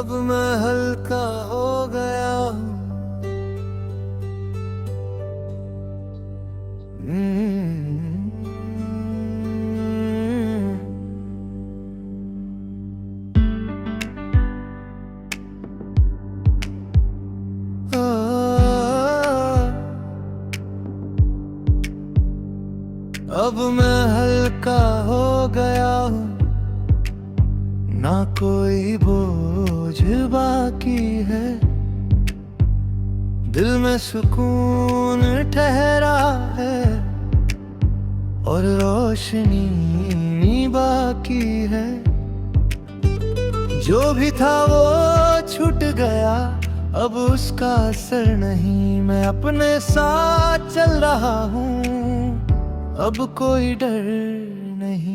अब मैं हल्का हो गया हूँ। अब मैं हल्का हो गया हूँ, ना कोई बोझ बाकी है। दिल में सुकून ठहरा है और रोशनी बाकी है। जो भी था वो छूट गया, अब उसका असर नहीं। मैं अपने साथ चल रहा हूँ, अब कोई डर नहीं।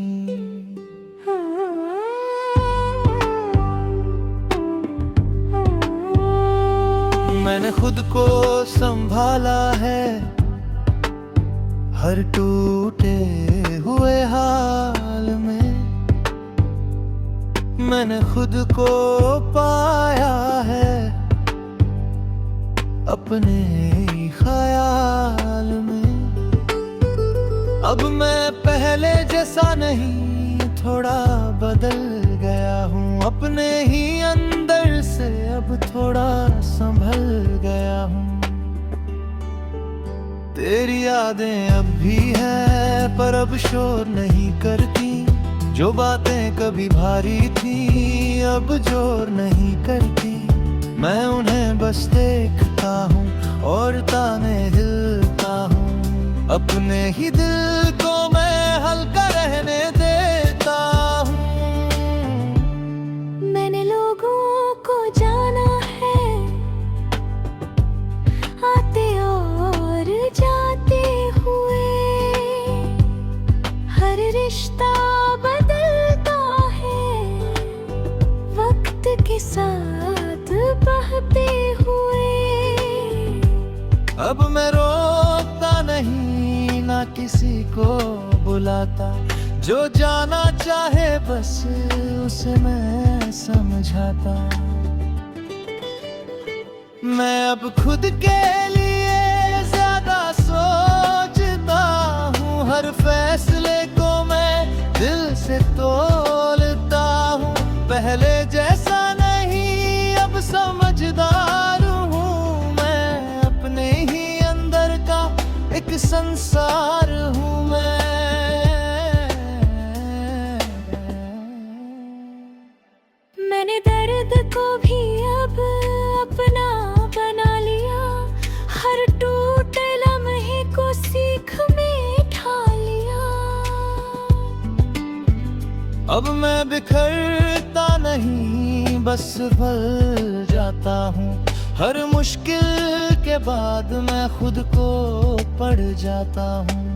मैंने खुद को संभाला है, हर टूटे हुए हाल में। मैंने खुद को पाया है, अपने ही ख्याल में। अब मैं पहले जैसा नहीं, थोड़ा बदल गया हूँ। अपने ही अंदर से अब थोड़ा संभल गया हूँ। तेरी यादें अब भी है, पर अब शोर नहीं करती। जो बातें कभी भारी थी, अब जोर नहीं करती। मैं उन्हें बस देखता हूँ और ताने हिलता हूँ। अपने ही दिल को मैं हल्का रहने देता हूँ। मैंने लोगों को जाना है, आते और जाते हुए। हर रिश्ता बदलता है, वक्त के साथ बहते हुए। अब मैं रोकता नहीं, ना किसी को बुलाता। जो जाना चाहे बस उसे मैं समझाता। मैं अब खुद के लिए ज्यादा सोचता हूँ। हर फैसले को मैं दिल से तोलता हूँ। पहले जैसा नहीं, अब समझदार हूँ मैं। अपने ही अंदर का एक संसार हूँ मैं। मैंने दर्द को भी अब अपना बना लिया। हर टूटे लम्हे को सीख में ढा लिया। अब मैं बिखरता नहीं, बस संभल जाता हूँ। हर मुश्किल के बाद मैं खुद को पड़ जाता हूँ।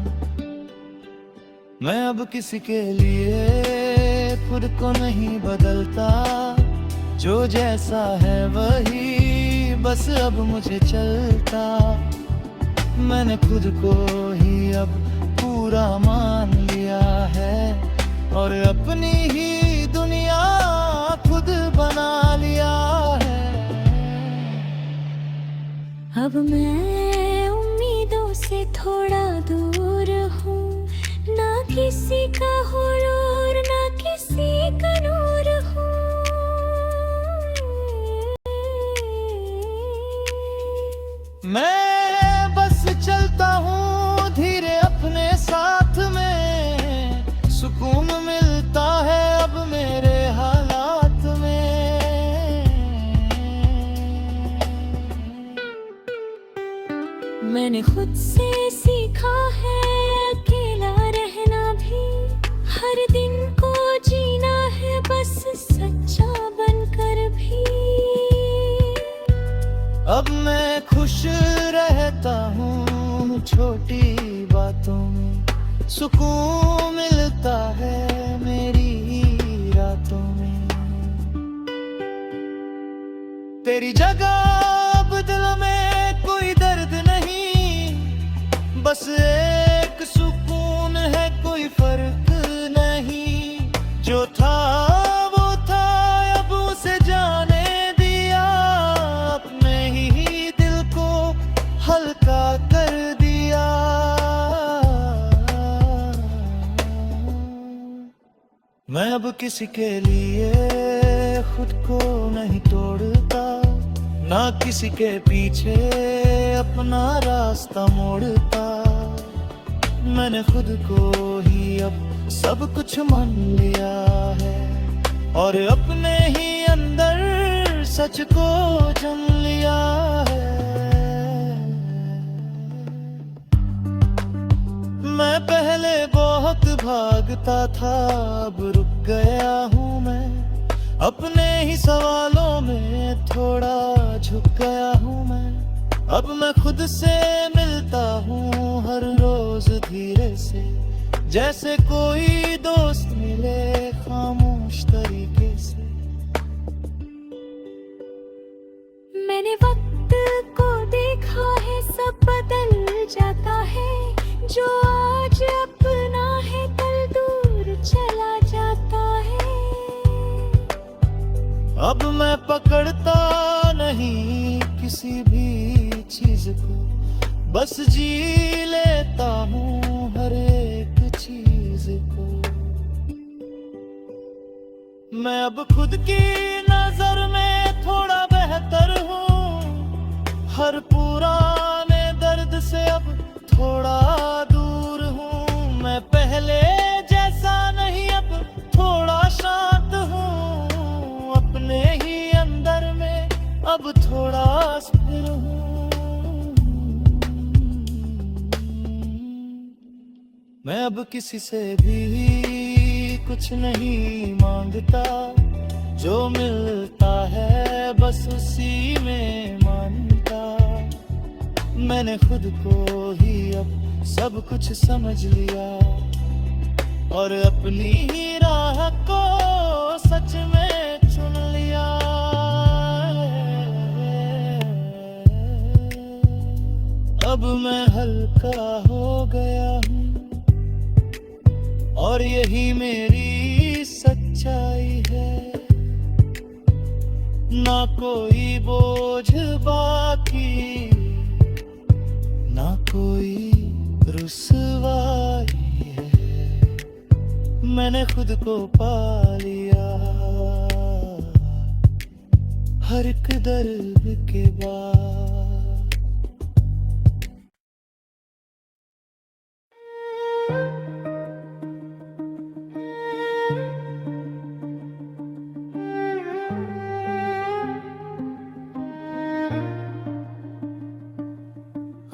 मैं अब किसी के लिए खुद को नहीं बदलता। जो जैसा है वही बस अब मुझे चलता। मैंने खुद को ही अब पूरा मान लिया है और अपनी ही दुनिया खुद बना लिया है। अब मैं उम्मीदों से थोड़ा दूर हूँ। ना किसी का हुरूर, ना किसी का नूर हूँ। मैं बस चलता हूँ धीरे अपने साथ में। सुकून मिलता है अब मेरे हालात में। मैंने खुद से सीखा है अकेला रहना भी। हर दिन को जीना है बस सच्चा बनकर भी। अब मैं खुश रहता हूँ छोटी बातों में। सुकून मिलता है मेरी रातों में। तेरी जगह अब दिल में कोई दर्द नहीं। बस एक सुकून है, कोई फर्क नहीं। जो था वो था, अब उसे जाने मैं अब किसी के लिए खुद को नहीं तोड़ता, ना किसी के पीछे अपना रास्ता मोड़ता। मैंने खुद को ही अब सब कुछ मान लिया है और अपने ही अंदर सच को जान लिया है। मैं पहले बहुत भागता था, अब रुक गया हूँ मैं। अपने ही सवालों में थोड़ा झुक गया हूँ मैं। अब मैं खुद से मिलता हूँ हर रोज धीरे से, जैसे कोई दोस्त मिले खामोश तरीके से। मैंने वक्त को देखा है, सब बदल जाता है। जो आज अपना है कल दूर चला जाता है। अब मैं पकड़ता नहीं किसी भी चीज को, बस जी लेता हूँ हर एक चीज को। मैं अब खुद की नजर में थोड़ा बेहतर हूँ, हर पुराने दर्द से अब थोड़ा दूर हूँ। मैं पहले जैसा नहीं अब थोड़ा शांत हूँ, अपने ही अंदर में अब थोड़ा स्थिर हूँ। मैं अब किसी से भी कुछ नहीं मांगता, जो मिलता है बस उसी में मानता। मैंने खुद को ही अब सब कुछ समझ लिया और अपनी ही राह को सच में चुन लिया। अब मैं हल्का हो गया हूँ और यही मेरी सच्चाई है। ना कोई बोझ बाकी, ना कोई रुसवाई है। मैंने खुद को पा लिया हर एक दर्द के बाद।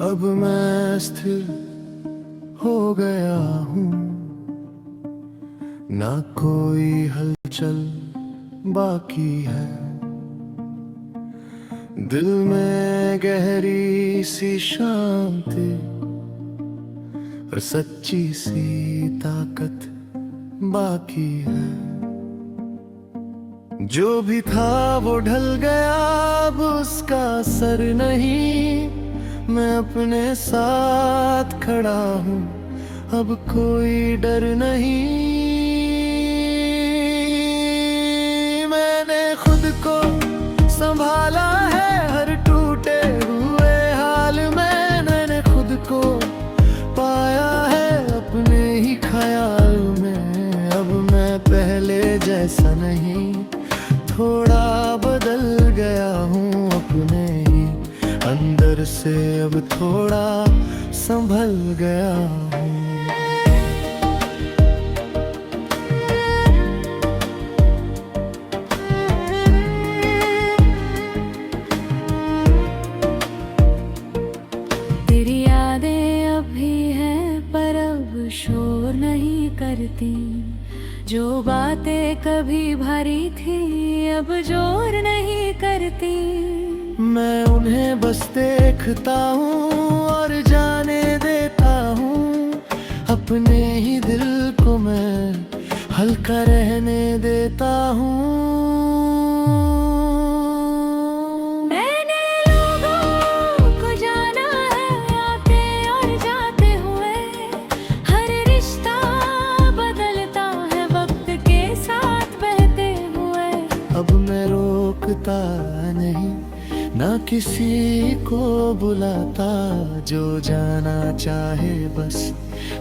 अब मैं स्थिर हो गया हूँ, ना कोई हलचल बाकी है। दिल में गहरी सी शांति और सच्ची सी ताकत बाकी है। जो भी था वो ढल गया, अब उसका असर नहीं। मैं अपने साथ खड़ा हूँ, अब कोई डर नहीं। मैंने खुद को संभाला है हर टूटे हुए हाल में। मैंने खुद को पाया है अपने ही ख्याल में। अब मैं पहले जैसा नहीं, थोड़ा बदल गया हूँ अपने ही अंदर से। अब थोड़ा संभल गया हूँ। तेरी यादें अभी हैं पर अब शोर नहीं करती। जो बातें कभी भारी थी अब जोर नहीं करती। मैं उन्हें बस देखता हूँ और जाने देता हूँ। अपने ही दिल को मैं हल्का रहने देता हूँ। मैंने लोगों को जाना है आते और जाते हुए। हर रिश्ता बदलता है वक्त के साथ बहते हुए। अब मैं रोकता नहीं, ना किसी को बुलाता, जो जाना चाहे बस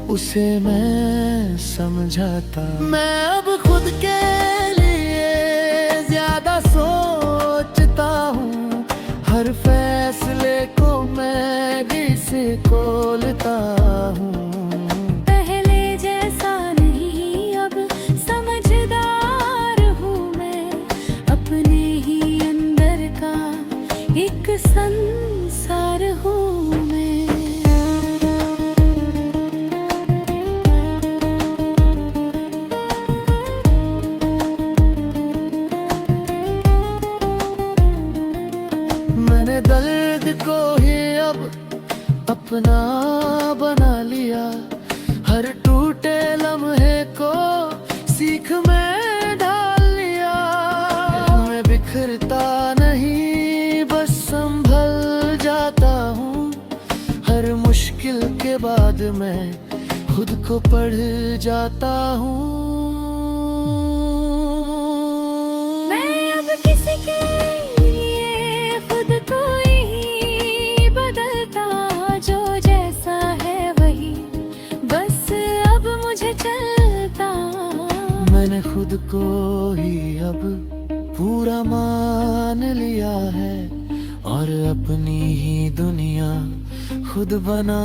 उसे मैं समझाता। मैं अब खुद के लिए ज्यादा सोचता हूँ, हर फैसले को मैं भी से खोलता हूँ। पहले जैसा नहीं अब समझदार हूँ मैं, अपने ही अंदर का एक संसार हूँ मैं। मैंने दर्द को ही अब अपना बना लिया, हर टूटे लम्हे को सीख में ढाल लिया। मैं बिखरता नहीं, बस संभल जाता हूँ, हर मुश्किल के बाद मैं खुद को पढ़ जाता हूँ। मैं अब किसी के लिए खुद को ही बदलता, जो जैसा है वही बस अब मुझे चलता। मैंने खुद को ही अब पूरा मान लिया है, और अपनी ही दुनिया खुद बना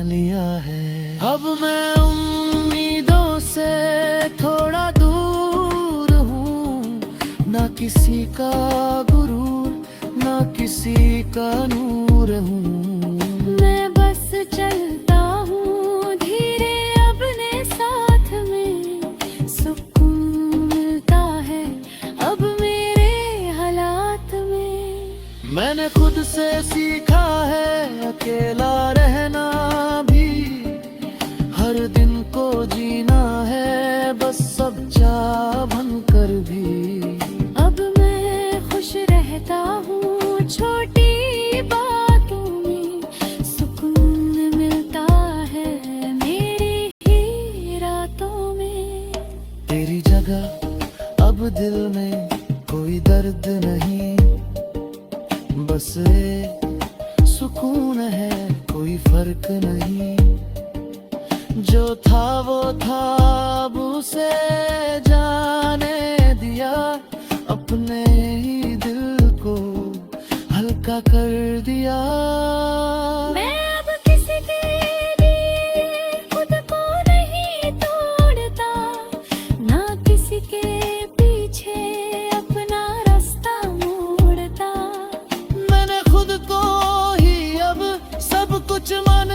लिया है। अब मैं उम्मीदों से थोड़ा दूर हूँ, ना किसी का गुरूर ना किसी का नूर हूँ। मैं बस चलता हूँ धीरे अपने साथ में, सुकून मिलता है अब मेरे हालात में। मैंने खुद से सीखा है अकेला रहना भी, हर दिन को जीना है बस सब जा बनकर भी। अब मैं खुश रहता हूँ छोटी बातों में, सुकून मिलता है मेरी ही रातों में। तेरी जगह अब दिल में कोई दर्द नहीं, बस एक सुकून है, कोई फर्क नहीं। जो था वो था, अब उसे जाने दिया, अपने ही दिल को हल्का कर दिया। मैं अब किसी के लिए खुद को नहीं तोड़ता, ना किसी के पीछे अपना रास्ता मोड़ता। मैंने खुद को ही अब सब कुछ मान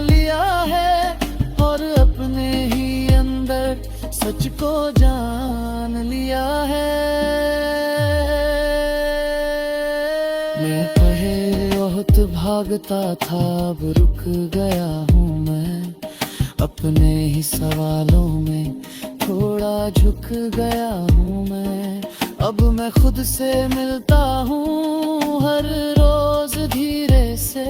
लिया है, और अपने ही अंदर सच को जान लिया है। मैं पहले बहुत भागता था, अब रुक गया हूँ मैं, अपने ही सवालों में थोड़ा झुक गया हूँ मैं। अब मैं खुद से मिलता हूँ हर रोज धीरे से,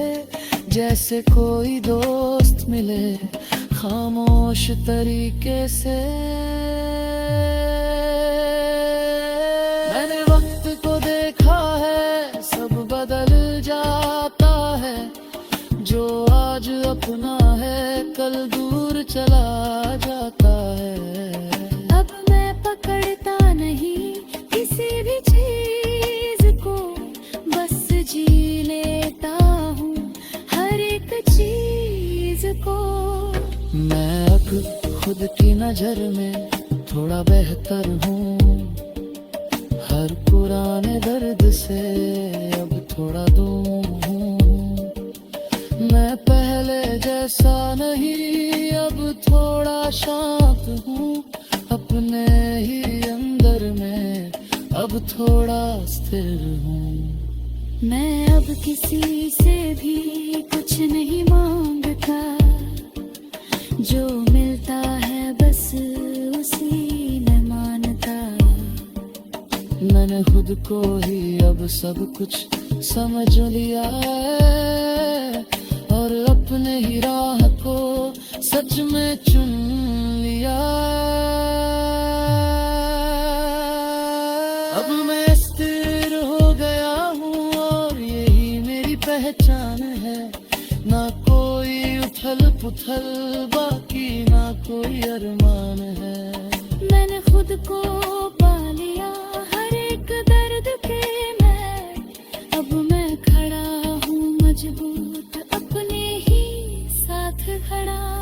जैसे कोई दोस्त मिले खामोश तरीके से। मैंने वक्त को देखा है सब बदल जाता है, जो आज अपना है कल दूर चला जाता है। अब मैं पकड़ता नहीं किसी भी चीज को, बस जी लेता हूँ हर एक चीज को। मैं अब खुद की नजर में थोड़ा बेहतर हूँ, हर पुराने दर्द से अब थोड़ा दूर हूँ। मैं पहले जैसा नहीं, अब थोड़ा शांत हूँ, अपने ही अंदर में अब थोड़ा स्थिर हूँ। मैं अब किसी से भी कुछ नहीं मांगता, जो मिलता है बस उसी में मानता। मैंने खुद को ही अब सब कुछ समझ लिया है, और अपने ही राह को सच में चुन लिया। अब मैं स्थिर हो गया हूँ और ना कोई उथल पुथल, बाकी ना कोई अरमान है। मैंने खुद को पा लिया हर एक दर्द के मैं, अब मैं खड़ा हूँ मजबूत अपने ही साथ खड़ा।